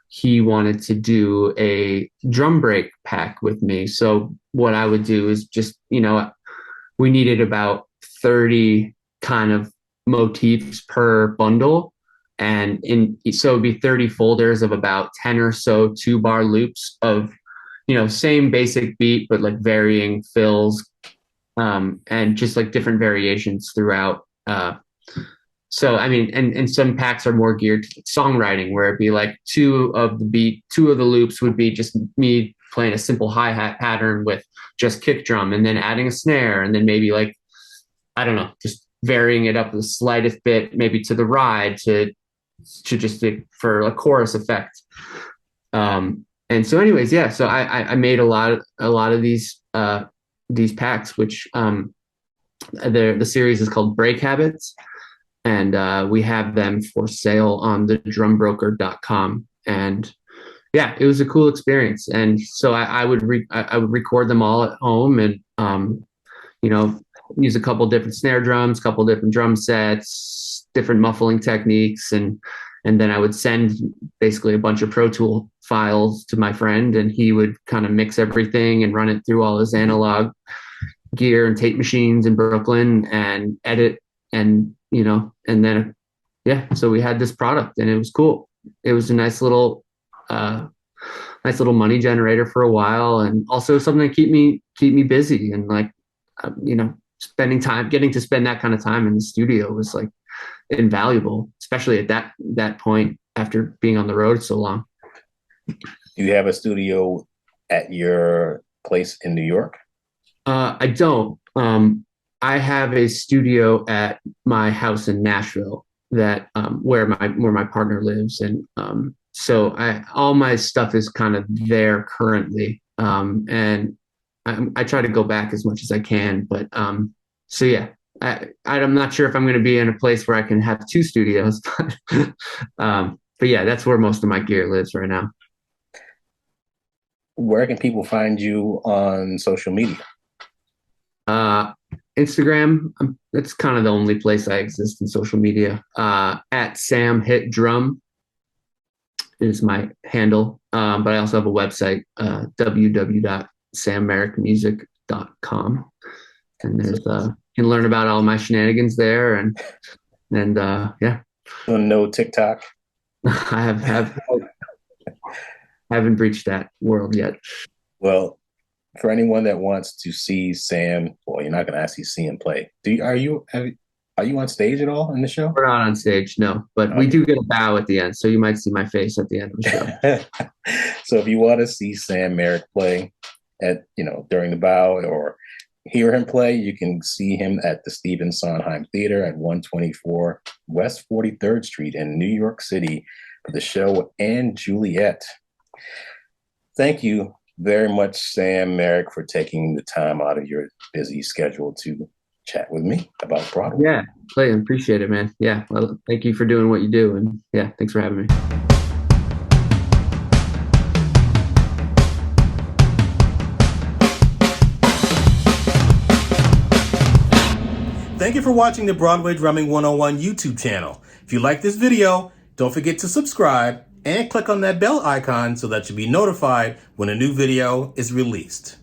Speaker 2: he wanted to do a drum break pack with me. So what I would do is just, we needed about 30 kind of motifs per bundle. And so it'd be 30 folders of about 10 or so 2-bar loops of, same basic beat, but like varying fills, and just like different variations throughout. So, I mean, and some packs are more geared to songwriting, where it'd be like 2 of the loops would be just me playing a simple hi-hat pattern with just kick drum and then adding a snare, and then maybe like, I don't know, just varying it up the slightest bit, maybe to the ride to just for a chorus effect. And so anyways, yeah, so I made a lot of these packs, which the series is called Break Habits. And we have them for sale on the drumbroker.com. And yeah, it was a cool experience. And so I would record them all at home and, use a couple different snare drums, couple different drum sets, different muffling techniques. And then I would send basically a bunch of Pro Tool files to my friend, and he would kind of mix everything and run it through all his analog gear and tape machines in Brooklyn and edit. And and then, so we had this product and it was cool. It was a nice little money generator for a while, and also something to keep me busy. And like, getting to spend that kind of time in the studio was like invaluable, especially at that point, after being on the road so long.
Speaker 1: Do you have a studio at your place in New York?
Speaker 2: I don't. I have a studio at my house in Nashville that where my partner lives, and so all my stuff is kind of there currently, and I try to go back as much as I can. But so yeah, I'm not sure if I'm going to be in a place where I can have two studios, but yeah, that's where most of my gear lives right now.
Speaker 1: Where can people find you on social media?
Speaker 2: Instagram, that's kind of the only place I exist in social media. At Sam Hit Drum is my handle. But I also have a website, www.sammerrickmusic.com. And there's you can learn about all my shenanigans there, and yeah.
Speaker 1: So no TikTok?
Speaker 2: I haven't breached that world yet.
Speaker 1: Well, for anyone that wants to see Sam, well, you're not going to actually see him play. Are you on stage at all in the show?
Speaker 2: We're not on stage, no, but we do get a bow at the end, so you might see my face at the end of the show.
Speaker 1: So if you want to see Sam Merrick play during the bow or hear him play, you can see him at the Sondheim Theater at 124 West 43rd Street in New York City for the show and Juliet. Thank you very much, Sam Merrick, for taking the time out of your busy schedule to chat with me about Broadway.
Speaker 2: Yeah, Clay, appreciate it, man. Yeah, well, thank you for doing what you do, and yeah, thanks for having me.
Speaker 1: Thank you for watching the Broadway Drumming 101 YouTube channel. If you like this video, don't forget to subscribe and click on that bell icon so that you'll be notified when a new video is released.